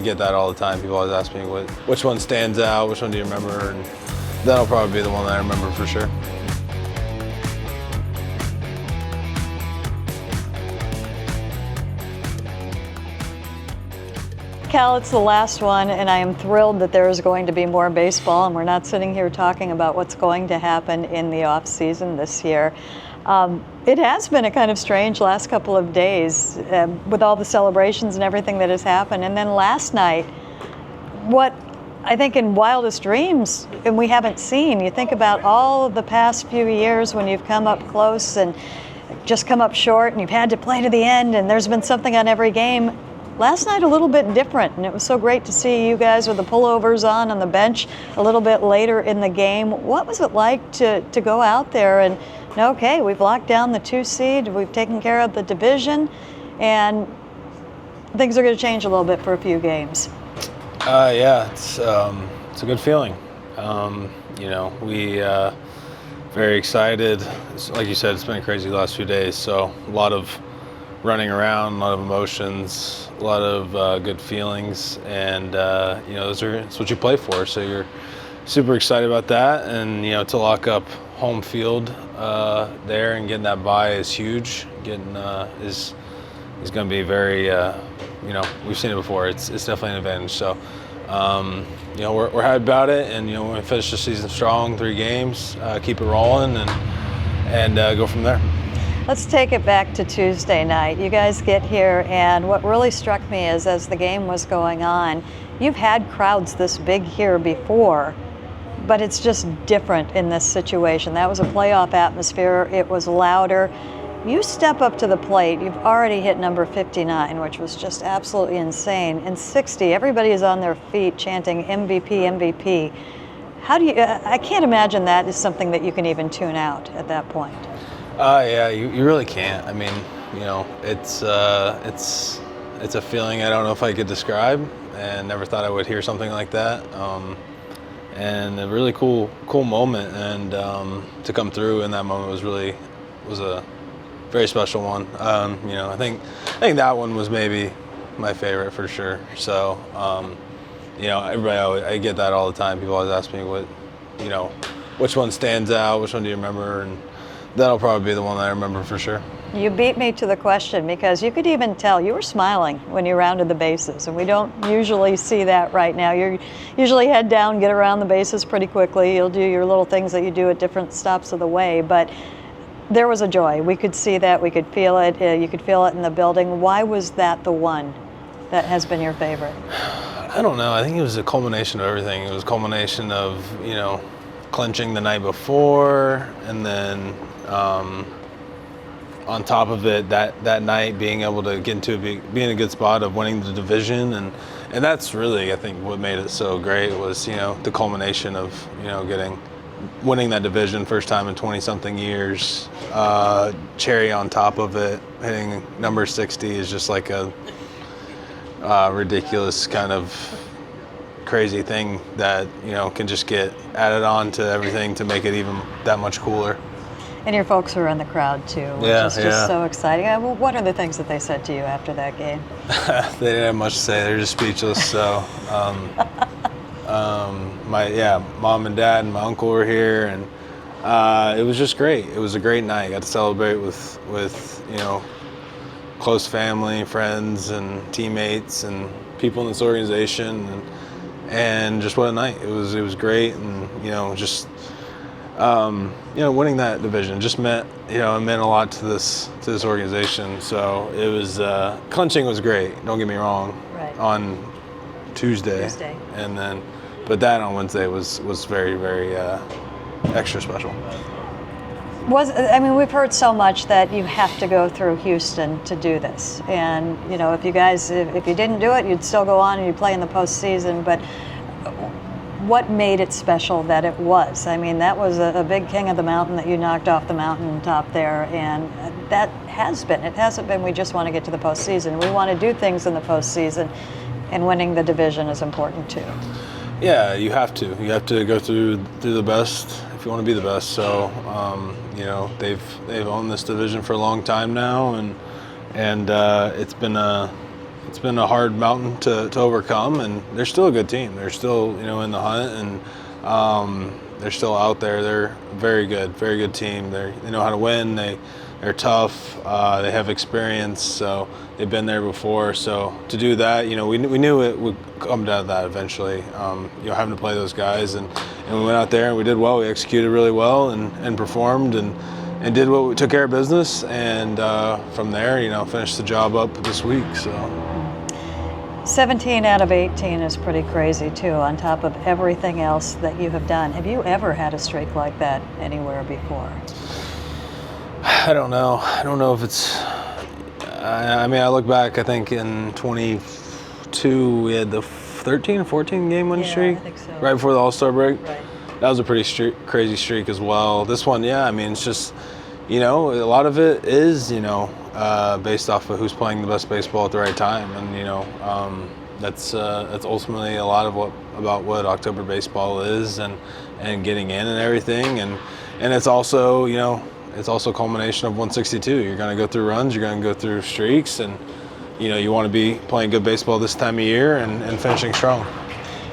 I get that all the time. People always ask me which one stands out, which one do you remember, and that'll probably be the one that I remember for sure. Cal, it's the last one, and I am thrilled that there is going to be more baseball, and we're not sitting here talking about what's going to happen in the off season this year. It has been a kind of strange last couple of days with all the celebrations and everything that has happened. And then last night, what I think in wildest dreams, and we haven't seen, you think about all of the past few years when you've come up close and just come up short and you've had to play to the end and there's been something on every game. Last night a little bit different, and it was so great to see you guys with the pullovers on the bench a little bit later in the game. What was it like to go out there and, okay, we've locked down the 2 seed, we've taken care of the division, and things are going to change a little bit for a few games? Yeah, it's a good feeling. We very excited. Like you said, it's been a crazy last few days, so a lot of running around, a lot of emotions, a lot of good feelings, and it's what you play for. So you're super excited about that, and to lock up home field there and getting that bye is huge. Is going to be very we've seen it before. It's definitely an advantage. So we're happy about it, and when we finish the season strong, 3 games, keep it rolling, and go from there. Let's take it back to Tuesday night. You guys get here, and what really struck me is as the game was going on, you've had crowds this big here before, but it's just different in this situation. That was a playoff atmosphere. It was louder. You step up to the plate. You've already hit number 59, which was just absolutely insane. And 60, everybody is on their feet chanting MVP, MVP. I can't imagine that is something that you can even tune out at that point. Yeah, you really can't. I mean, it's a feeling I don't know if I could describe, and never thought I would hear something like that. And a really cool moment, and to come through in that moment was a very special one. I think that one was maybe my favorite for sure. So, I get that all the time. People always ask me which one stands out, which one do you remember, and that'll probably be the one that I remember for sure. You beat me to the question, because you could even tell you were smiling when you rounded the bases, and we don't usually see that right now. You're usually head down, get around the bases pretty quickly. You'll do your little things that you do at different stops of the way, but there was a joy. We could see that, we could feel it. You could feel it in the building. Why was that the one that has been your favorite? I don't know. I think it was a culmination of everything. It was a culmination of, clinching the night before, and then on top of it, that night being able to get into be in a good spot of winning the division, and that's really, I think, what made it so great was the culmination of winning that division first time in 20-something years. Cherry on top of it, hitting number 60 is just like a ridiculous kind of crazy thing that can just get added on to everything to make it even that much cooler. And your folks were in the crowd too, which is just so exciting. Well, what are the things that they said to you after that game? They didn't have much to say. They're just speechless. So, my mom and dad and my uncle were here, and it was just great. It was a great night. I got to celebrate with close family, friends, and teammates, and people in this organization, and just what a night. It was great, and winning that division just meant it meant a lot to this organization. So it was clinching was great. Don't get me wrong. Right. On Tuesday, and but that on Wednesday was very, very extra special. We've heard so much that you have to go through Houston to do this, and if you didn't do it, you'd still go on and you'd play in the postseason. But what made it special that it was? That was a big king of the mountain that you knocked off the mountaintop there, and that it hasn't been we just want to get to the postseason. We want to do things in the postseason, and winning the division is important too. Yeah, you have to go through the best if you want to be the best. So they've owned this division for a long time now, and it's been a it's been a hard mountain to overcome, and they're still a good team. They're still, in the hunt, and they're still out there. They're very good team. They know how to win. They're tough. They have experience, so they've been there before. So to do that, we knew it would come down to that eventually. Having to play those guys, and we went out there and we did well. We executed really well and performed and did what we took care of business. And from there, finished the job up this week. So 17 out of 18 is pretty crazy too, on top of everything else that you have done. Have you ever had a streak like that anywhere before? I don't know. I don't know if it's. I look back. I think in 22 we had the 13 or 14 game winning streak. I think so. Right before the All-Star break. Right. That was a pretty crazy streak as well. This one, it's just, a lot of it is, based off of who's playing the best baseball at the right time, and that's ultimately a lot of about what October baseball is, and getting in and everything, and it's also, it's also a culmination of 162. You're going to go through runs, you're going to go through streaks, and you want to be playing good baseball this time of year and finishing strong.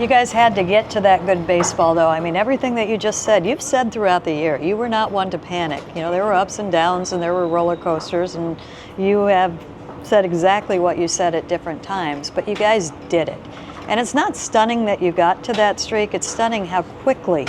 You guys had to get to that good baseball, though. Everything that you just said, you've said throughout the year. You were not one to panic. There were ups and downs and there were roller coasters, and you have said exactly what you said at different times, but you guys did it. And it's not stunning that you got to that streak. It's stunning how quickly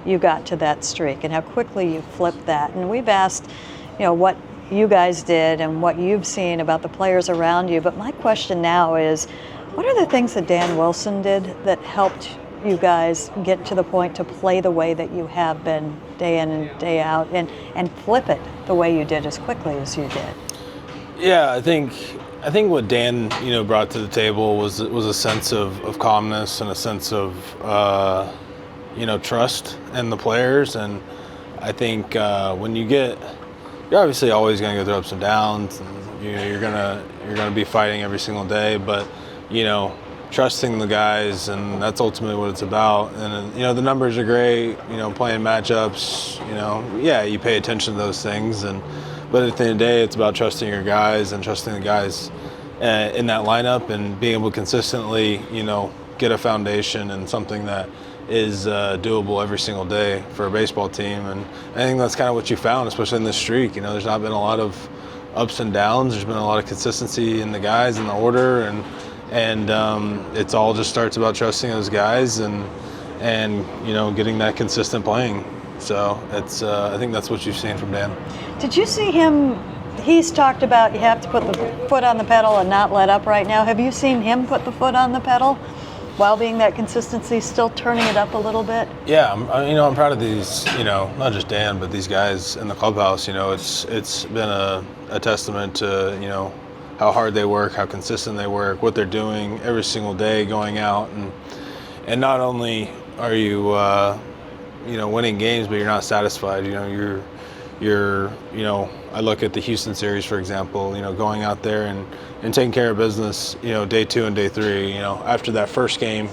you got to that streak and how quickly you flipped that. And we've asked, what you guys did and what you've seen about the players around you. But my question now is, what are the things that Dan Wilson did that helped you guys get to the point to play the way that you have been day in and day out, and flip it the way you did as quickly as you did? Yeah, I think what Dan brought to the table was a sense of calmness and a sense of trust in the players. And I think when you're obviously always going to go through ups and downs, and you're gonna be fighting every single day, but trusting the guys, and that's ultimately what it's about. And the numbers are great, playing matchups, you pay attention to those things, but at the end of the day, it's about trusting your guys and trusting the guys in that lineup, and being able to consistently get a foundation and something that is doable every single day for a baseball team. And I think that's kind of what you found, especially in this streak. There's not been a lot of ups and downs. There's been a lot of consistency in the guys and the order, and it's all just starts about trusting those guys and getting that consistent playing. So it's I think that's what you've seen from Dan. Did you see him? He's talked about you have to put the foot on the pedal and not let up right now. Have you seen him put the foot on the pedal while being that consistency, still turning it up a little bit? Yeah, I'm proud of these, not just Dan, but these guys in the clubhouse. It's been a testament to, how hard they work, how consistent they work, what they're doing every single day, going out, and not only are you winning games, but you're not satisfied. You're I look at the Houston series, for example, going out there and taking care of business, day 2 and day 3, after that first game,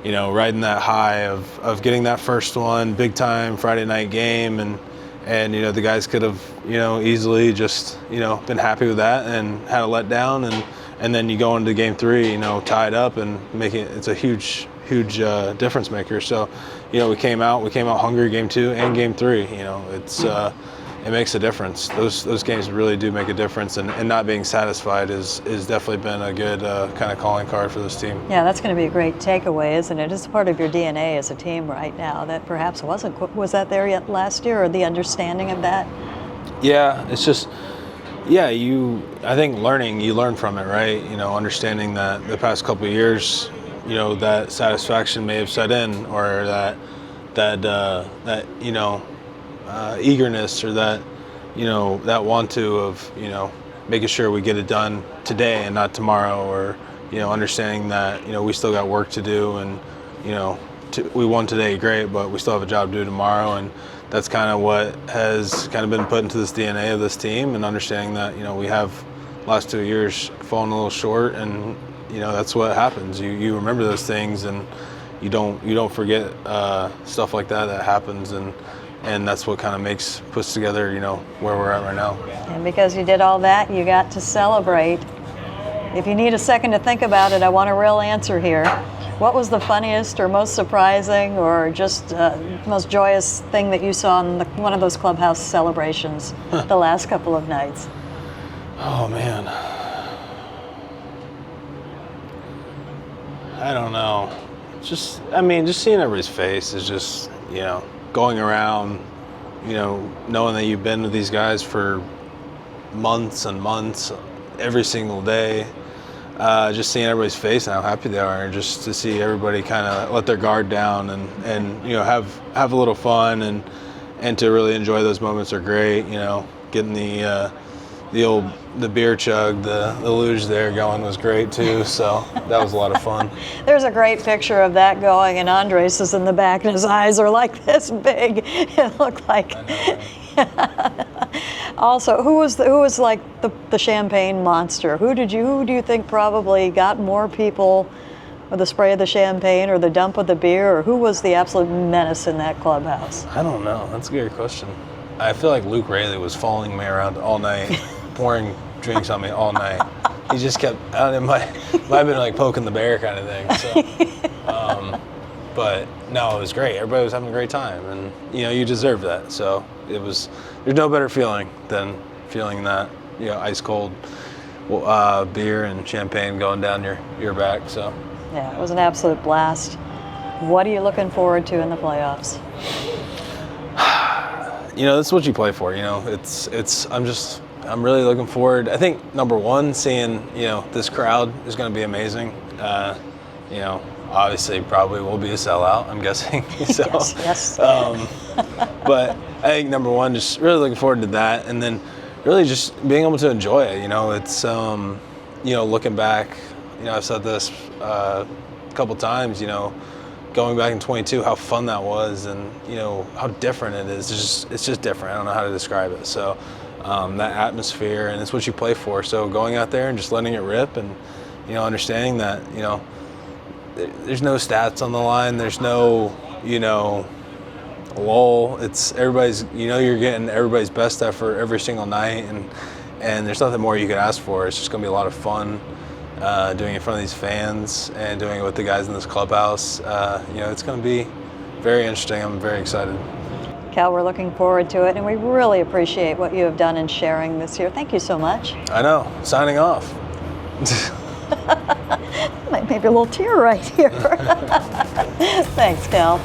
riding that high of getting that first one, big time Friday night game, and the guys could have, easily just, been happy with that and had a letdown, and then you go into game 3, tied up and it's a huge difference maker. So, we came out hungry game 2 and game 3. It makes a difference. Those games really do make a difference, and not being satisfied is definitely been a good kind of calling card for this team. Yeah, that's going to be a great takeaway, isn't it? It's part of your DNA as a team right now that perhaps was that there yet last year, or the understanding of that? Yeah, it's just, I think you learn from it, right? Understanding that the past couple of years, that satisfaction may have set in, or that eagerness, or that that want to of making sure we get it done today and not tomorrow, or understanding that we still got work to do, and we won today, great, but we still have a job to do tomorrow. And that's kind of what has kind of been put into this DNA of this team, and understanding that we have last 2 years fallen a little short, and that's what happens. You remember those things, and you don't forget stuff like that happens, and that's what kind of puts together where we're at right now. And because you did all that, you got to celebrate if you need a second to think about it, I want a real answer here. What was the funniest or most surprising or just most joyous thing that you saw in one of those clubhouse celebrations the last couple of nights? Oh, man. I don't know. Just seeing everybody's face is just, going around, knowing that you've been with these guys for months and months, every single day. Just seeing everybody's face and how happy they are, and just to see everybody kind of let their guard down and have a little fun and to really enjoy those moments are great. Getting the beer chug, the luge there going was great too. So that was a lot of fun. There's a great picture of that going, and Andres is in the back, and his eyes are like this big. It looked like. I know, right? Also, who was like the champagne monster? Who do you think probably got more people with the spray of the champagne or the dump of the beer, or who was the absolute menace in that clubhouse? I don't know. That's a good question. I feel like Luke Raley was following me around all night, pouring drinks on me all night. He just kept, it might have been like poking the bear kind of thing. So, but no, it was great. Everybody was having a great time, and you deserve that. So there's no better feeling than feeling that, ice cold beer and champagne going down your back. So yeah, it was an absolute blast. What are you looking forward to in the playoffs? That's what you play for. I'm really looking forward. I think number one, seeing this crowd is going to be amazing. Obviously probably will be a sellout, I'm guessing. So, yes. But I think number one, just really looking forward to that, and then really just being able to enjoy it. It's looking back. I've said this a couple times. Going back in 22, how fun that was, and how different it is. It's just different. I don't know how to describe it. So that atmosphere, and it's what you play for. So going out there and just letting it rip, and understanding that there's no stats on the line. There's no lull. It's everybody's. You're getting everybody's best effort every single night, and there's nothing more you could ask for. It's just gonna be a lot of fun. Doing it in front of these fans and doing it with the guys in this clubhouse. It's going to be very interesting. I'm very excited. Cal, we're looking forward to it, and we really appreciate what you have done in sharing this year. Thank you so much. I know. Signing off. Maybe a little tear right here. Thanks, Cal.